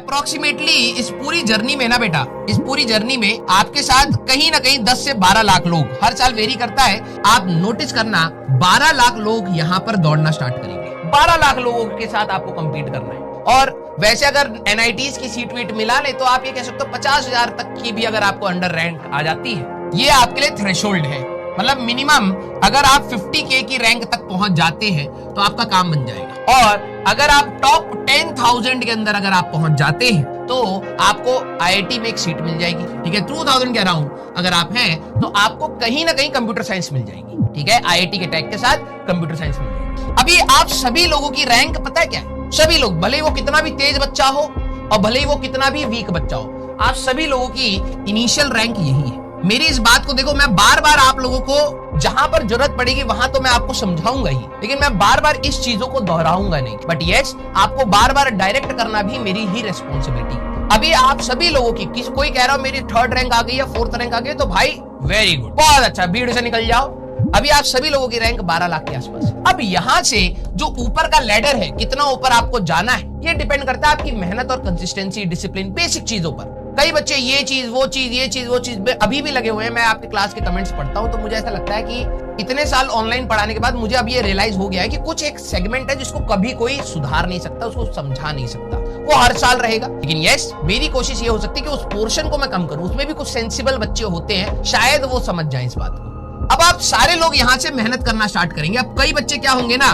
Approximately इस पूरी journey में ना बेटा, इस पूरी जर्नी में आपके साथ कहीं ना कहीं 10 से 12 लाख लोग हर साल वेरी करता है। आप नोटिस करना 12 लाख लोग यहाँ पर दौड़ना स्टार्ट करेंगे। 12 लाख लोगों के साथ आपको कंपीट करना है। और वैसे अगर एनआईटीज की सीट वीट मिला ले तो आप ये कह सकते हो 50,000 तक की भी अगर आपको अंडर रैंक आ जाती है, ये आपके लिए थ्रेशोल्ड है। मतलब मिनिमम अगर आप 50K की रैंक तक पहुंच जाते हैं तो आपका काम बन जाएगा। और अगर आप टॉप 10,000 के अंदर अगर आप पहुंच जाते हैं तो आपको आईआईटी में एक सीट मिल जाएगी। ठीक है, 2000 के अराउंड अगर आप हैं तो आपको कहीं ना कहीं कंप्यूटर साइंस मिल जाएगी। ठीक है, आईआईटी के टैग के साथ कंप्यूटर साइंस मिल जाएगी। अभी आप सभी लोगों की रैंक पता है क्या है? सभी लोग, भले ही वो कितना भी तेज बच्चा हो और भले ही वो कितना भी वीक बच्चा हो, आप सभी लोगों की इनिशियल रैंक यही है। मेरी इस बात को देखो, मैं बार बार आप लोगों को जहां पर जरूरत पड़ेगी वहां तो मैं आपको समझाऊंगा ही, लेकिन मैं बार बार इस चीजों को दोहराऊंगा नहीं। बट यस, आपको बार बार डायरेक्ट करना भी मेरी ही रिस्पॉन्सिबिलिटी। अभी आप सभी लोगों की कोई कह रहा हो मेरी 3rd रैंक आ गई या 4th रैंक आ गई, तो भाई वेरी गुड, बहुत अच्छा, भीड़ से निकल जाओ। अभी आप सभी लोगों की रैंक 12 लाख के आसपास। अब यहाँ से जो ऊपर का लैडर है, कितना ऊपर आपको जाना है, ये डिपेंड करता है आपकी मेहनत और कंसिस्टेंसी, डिसिप्लिन, बेसिक चीजों पर। कई बच्चे ये चीज वो चीज अभी भी लगे हुए हैं। मैं आपके क्लास के कमेंट्स पढ़ता हूं तो मुझे ऐसा लगता है कि इतने साल ऑनलाइन पढ़ाने के बाद मुझे अब ये रियलाइज हो गया है कि कुछ एक सेगमेंट है जिसको कभी कोई सुधार नहीं सकता, उसको समझा नहीं सकता, वो हर साल रहेगा। लेकिन यस, मेरी कोशिश ये हो सकती है कि उस पोर्शन को मैं कम करूं, उसमें भी कुछ सेंसिबल बच्चे होते हैं, शायद वो समझ जाए इस बात को। अब आप सारे लोग यहाँ से मेहनत करना स्टार्ट करेंगे। अब कई बच्चे क्या होंगे ना,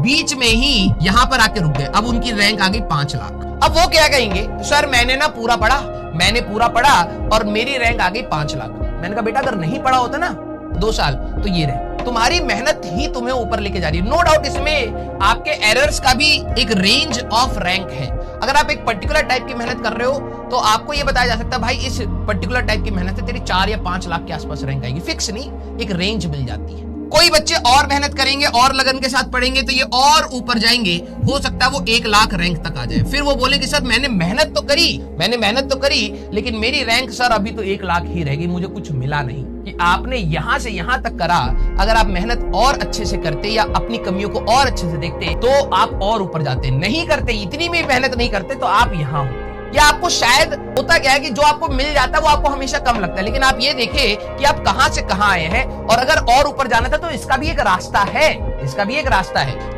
बीच में ही यहाँ पर आके रुक गए, अब उनकी रैंक आ गई 5 लाख। अब वो क्या कहेंगे, सर मैंने ना पूरा पढ़ा और मेरी रैंक आ गई 5 लाख। मैंने कहा बेटा, अगर नहीं पढ़ा होता ना 2 साल तो ये रहे, तुम्हारी मेहनत ही तुम्हें ऊपर लेके जा रही है। नो डाउट इसमें आपके एरर्स का भी एक रेंज ऑफ रैंक है। अगर आप एक पर्टिकुलर टाइप की मेहनत कर रहे हो तो आपको ये बताया जा सकता है भाई इस पर्टिकुलर टाइप की मेहनत से तेरी 4 या 5 लाख के आसपास रैंक आएगी। फिक्स नहीं, एक रेंज मिल जाती है। कोई बच्चे और मेहनत करेंगे और लगन के साथ पढ़ेंगे तो ये और ऊपर जाएंगे, हो सकता है वो 1 लाख रैंक तक आ जाए। फिर वो बोले कि सर मैंने मेहनत तो करी लेकिन मेरी रैंक सर अभी तो 1 लाख ही रहेगी, मुझे कुछ मिला नहीं। कि आपने यहां से यहां तक करा, अगर आप मेहनत और अच्छे से करते या अपनी कमियों को और अच्छे से देखते तो आप और ऊपर जाते। नहीं करते, इतनी भी मेहनत नहीं करते तो आप यहां होते। या आपको शायद होता क्या है कि जो आपको मिल जाता है वो आपको हमेशा कम लगता है, लेकिन आप ये देखें कि आप कहां से कहां आए हैं और अगर और ऊपर जाना था तो इसका भी एक रास्ता है।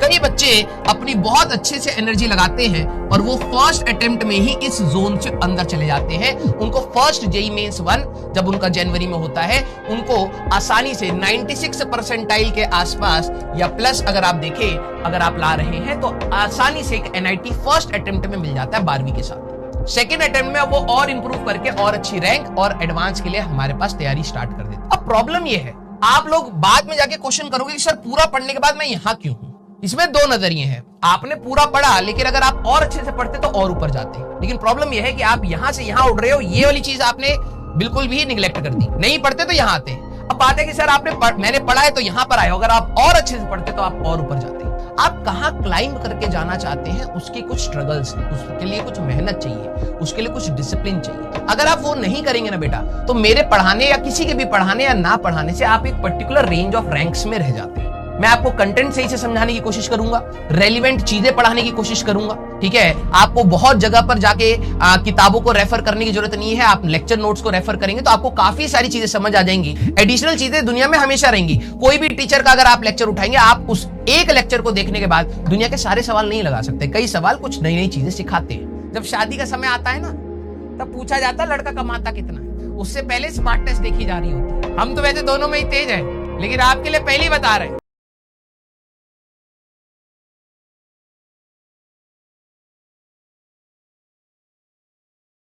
कई बच्चे अपनी बहुत अच्छे से एनर्जी लगाते हैं और वो फर्स्ट अटेम्प्ट में ही इस जोन से अंदर चले जाते हैं। उनको फर्स्ट जेईई मेंस 1 जब उनका जनवरी में होता है, उनको आसानी से 96 परसेंटाइल के आसपास या प्लस अगर आप देखें, अगर आप ला रहे हैं तो आसानी से एक एनआईटी फर्स्ट अटेम्प्ट में मिल जाता है 12वीं के साथ। सेकेंड अटेम्प्ट में वो और इंप्रूव करके और अच्छी रैंक और एडवांस के लिए हमारे पास तैयारी स्टार्ट कर देते। अब प्रॉब्लम ये है, आप लोग बाद में जाके क्वेश्चन करोगे कि सर पूरा पढ़ने के बाद मैं यहां क्यों हूं। इसमें 2 नजरिए हैं। आपने पूरा पढ़ा लेकिन अगर आप और अच्छे से पढ़ते तो और ऊपर जाते, लेकिन प्रॉब्लम यह है कि आप यहां से यहां उड़ रहे हो, ये वाली चीज आपने बिल्कुल भी निगलेक्ट कर दी। नहीं पढ़ते तो यहां आते। अब बात है कि सर मैंने पढ़ा है तो यहां पर आए हो, अगर आप और अच्छे से पढ़ते तो आप और ऊपर जाते। आप कहां क्लाइंब करके जाना चाहते हैं, उसके कुछ स्ट्रगल्स हैं, उसके लिए कुछ मेहनत चाहिए, उसके लिए कुछ डिसिप्लिन चाहिए। अगर आप वो नहीं करेंगे ना बेटा, तो मेरे पढ़ाने या किसी के भी पढ़ाने या ना पढ़ाने से आप एक पर्टिकुलर रेंज ऑफ रैंक्स में रह जाते हैं। मैं आपको कंटेंट सही से समझाने की कोशिश करूंगा, रेलिवेंट चीजें पढ़ाने की कोशिश करूंगा। ठीक है, आपको बहुत जगह पर जाके किताबों को रेफर करने की जरूरत नहीं है। आप लेक्चर नोट्स को रेफर करेंगे तो आपको काफी सारी चीजें समझ आ जाएंगी। एडिशनल चीजें दुनिया में हमेशा रहेंगी। कोई भी टीचर का अगर आप लेक्चर उठाएंगे, आप उस एक लेक्चर को देखने के बाद दुनिया के सारे सवाल नहीं लगा सकते। कई सवाल कुछ नई नई चीजें सिखाते हैं। जब शादी का समय आता है ना, तब पूछा जाता है लड़का कमाता कितना है, उससे पहले स्मार्ट टेस्ट देखी जा रही होती है। हम तो वैसे दोनों में ही तेज है, लेकिन आपके लिए पहले ही बता रहे हैं